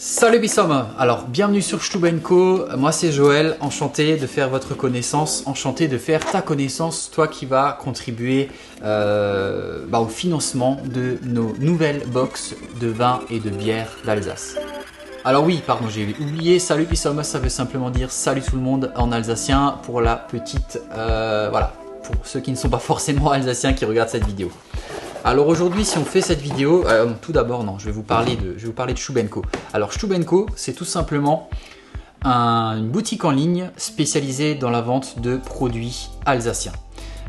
Salut Bissom. Alors bienvenue sur Stub & Co, moi c'est Joël, enchanté de faire votre connaissance, enchanté de faire ta connaissance, toi qui vas contribuer au financement de nos nouvelles box de vin et de bière d'Alsace. Alors oui, pardon, j'ai oublié, salut Bissom, ça veut simplement dire salut tout le monde en alsacien pour la petite, voilà, pour ceux qui ne sont pas forcément alsaciens qui regardent cette vidéo. Alors aujourd'hui, si on fait cette vidéo, tout d'abord, non, je vais vous parler de Stub & Co. Alors Stub & Co, c'est tout simplement une boutique en ligne spécialisée dans la vente de produits alsaciens.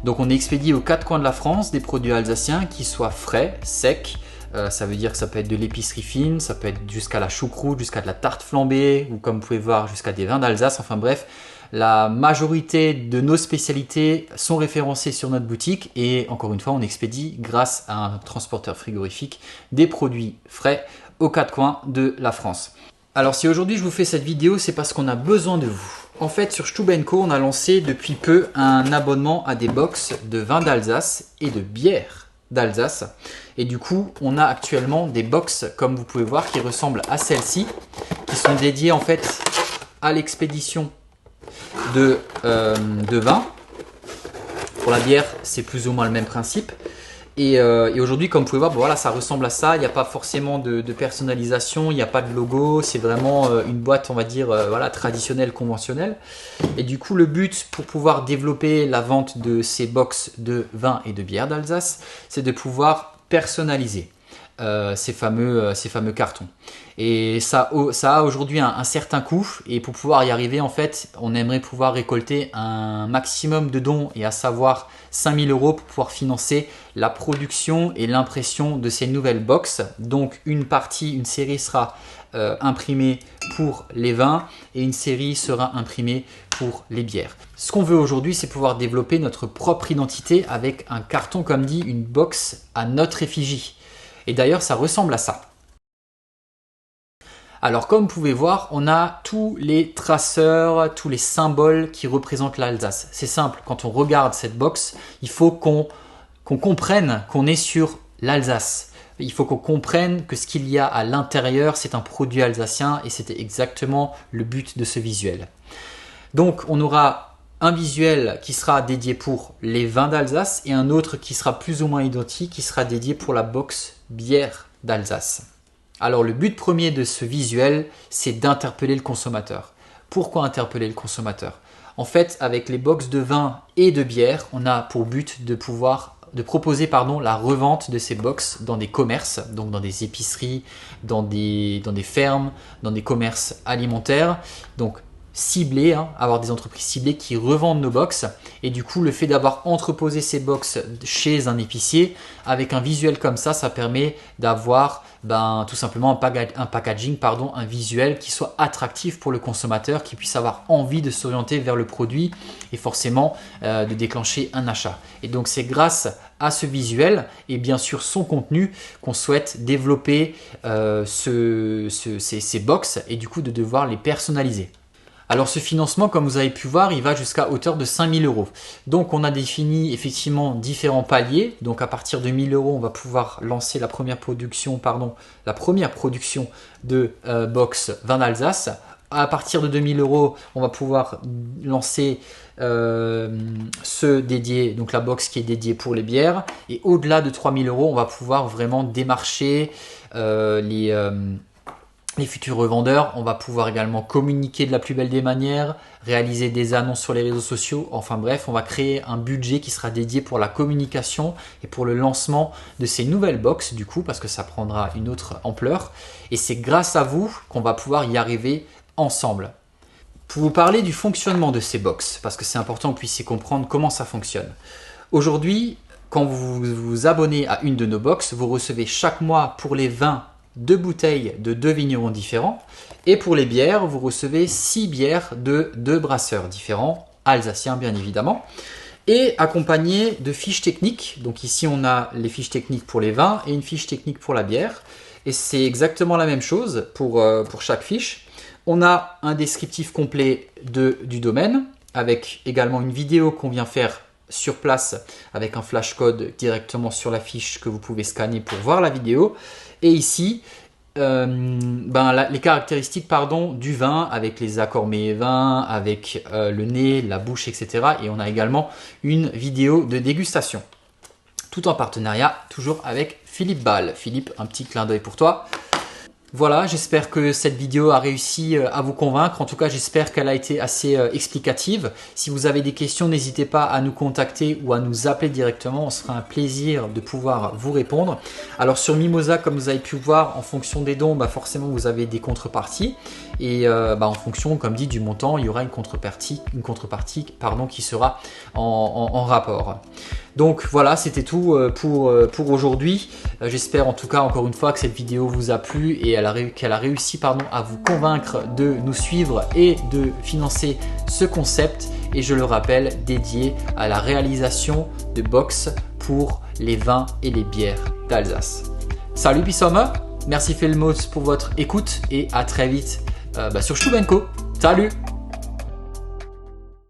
Donc on expédie aux quatre coins de la France des produits alsaciens qui soient frais, secs. Ça veut dire que ça peut être de l'épicerie fine, ça peut être jusqu'à la choucroute, jusqu'à de la tarte flambée, ou comme vous pouvez voir, jusqu'à des vins d'Alsace, enfin bref. La majorité de nos spécialités sont référencées sur notre boutique et encore une fois, on expédie grâce à un transporteur frigorifique des produits frais aux quatre coins de la France. Alors si aujourd'hui je vous fais cette vidéo, c'est parce qu'on a besoin de vous. En fait, sur Stub & Co, on a lancé depuis peu un abonnement à des box de vins d'Alsace et de bières d'Alsace. Et du coup, on a actuellement des box, comme vous pouvez voir, qui ressemblent à celle-ci, qui sont dédiées en fait à l'expédition de vin. Pour la bière, c'est plus ou moins le même principe. Et aujourd'hui, comme vous pouvez voir, voilà, ça ressemble à ça. Il n'y a pas forcément de personnalisation, il n'y a pas de logo. C'est vraiment une boîte, on va dire, voilà, traditionnelle, conventionnelle. Et du coup, le but pour pouvoir développer la vente de ces box de vin et de bière d'Alsace, c'est de pouvoir personnaliser ces fameux cartons. Et ça a aujourd'hui un certain coût, et pour pouvoir y arriver, en fait, on aimerait pouvoir récolter un maximum de dons, et à savoir 5 000 € pour pouvoir financer la production et l'impression de ces nouvelles box. Donc une série sera imprimée pour les vins et une série sera imprimée pour les bières. Ce qu'on veut aujourd'hui, c'est pouvoir développer notre propre identité avec un carton, comme dit, une box à notre effigie. Et d'ailleurs, ça ressemble à ça. Alors comme vous pouvez voir, on a tous les traceurs, tous les symboles qui représentent l'Alsace. C'est simple, quand on regarde cette box, il faut qu'on comprenne qu'on est sur l'Alsace. Il faut qu'on comprenne que ce qu'il y a à l'intérieur, c'est un produit alsacien, et c'était exactement le but de ce visuel. Donc on aura un visuel qui sera dédié pour les vins d'Alsace et un autre qui sera plus ou moins identique, qui sera dédié pour la box bière d'Alsace. Alors le but premier de ce visuel, c'est d'interpeller le consommateur. Pourquoi interpeller le consommateur? En fait, avec les box de vin et de bière, on a pour but de proposer la revente de ces box dans des commerces, donc dans des épiceries, dans des fermes, dans des commerces alimentaires. Donc ciblés, avoir des entreprises ciblées qui revendent nos box, et du coup le fait d'avoir entreposé ces box chez un épicier avec un visuel comme ça permet d'avoir tout simplement un packaging, un visuel qui soit attractif pour le consommateur, qui puisse avoir envie de s'orienter vers le produit et forcément de déclencher un achat. Et donc c'est grâce à ce visuel et bien sûr son contenu qu'on souhaite développer ces box, et du coup de devoir les personnaliser. Alors ce financement, comme vous avez pu voir, il va jusqu'à hauteur de 5 000 €. Donc on a défini effectivement différents paliers. Donc à partir de 1 000 €, on va pouvoir lancer la première production de box vin d'Alsace. À partir de 2 000 €, on va pouvoir lancer donc la box qui est dédiée pour les bières. Et au-delà de 3 000 €, on va pouvoir vraiment démarcher les futurs revendeurs. On va pouvoir également communiquer de la plus belle des manières, réaliser des annonces sur les réseaux sociaux. Enfin bref, on va créer un budget qui sera dédié pour la communication et pour le lancement de ces nouvelles box, du coup, parce que ça prendra une autre ampleur. Et c'est grâce à vous qu'on va pouvoir y arriver ensemble. Pour vous parler du fonctionnement de ces box, parce que c'est important que vous puissiez comprendre comment ça fonctionne. Aujourd'hui, quand vous vous abonnez à une de nos box, vous recevez chaque mois pour les vins 2 bouteilles de 2 vignerons différents, et pour les bières, vous recevez 6 bières de 2 brasseurs différents, alsaciens bien évidemment, et accompagnés de fiches techniques. Donc ici on a les fiches techniques pour les vins et une fiche technique pour la bière, et c'est exactement la même chose pour chaque fiche. On a un descriptif complet du domaine, avec également une vidéo qu'on vient faire sur place avec un flash code directement sur la fiche que vous pouvez scanner pour voir la vidéo. Et ici, les caractéristiques du vin avec les accords mets et vins, avec le nez, la bouche, etc. Et on a également une vidéo de dégustation. Tout en partenariat, toujours avec Philippe Ball. Philippe, un petit clin d'œil pour toi. Voilà, j'espère que cette vidéo a réussi à vous convaincre. En tout cas, j'espère qu'elle a été assez explicative. Si vous avez des questions, n'hésitez pas à nous contacter ou à nous appeler directement. On se fera un plaisir de pouvoir vous répondre. Alors sur Mimosa, comme vous avez pu voir, en fonction des dons, forcément vous avez des contreparties. Et en fonction, comme dit, du montant, il y aura une contrepartie qui sera en rapport. Donc voilà, c'était tout pour aujourd'hui. J'espère en tout cas encore une fois que cette vidéo vous a plu et qu'elle a réussi à vous convaincre de nous suivre et de financer ce concept. Et je le rappelle, dédié à la réalisation de box pour les vins et les bières d'Alsace. Salut Pissomme, merci Felmos pour votre écoute et à très vite sur Stub & Co. Salut!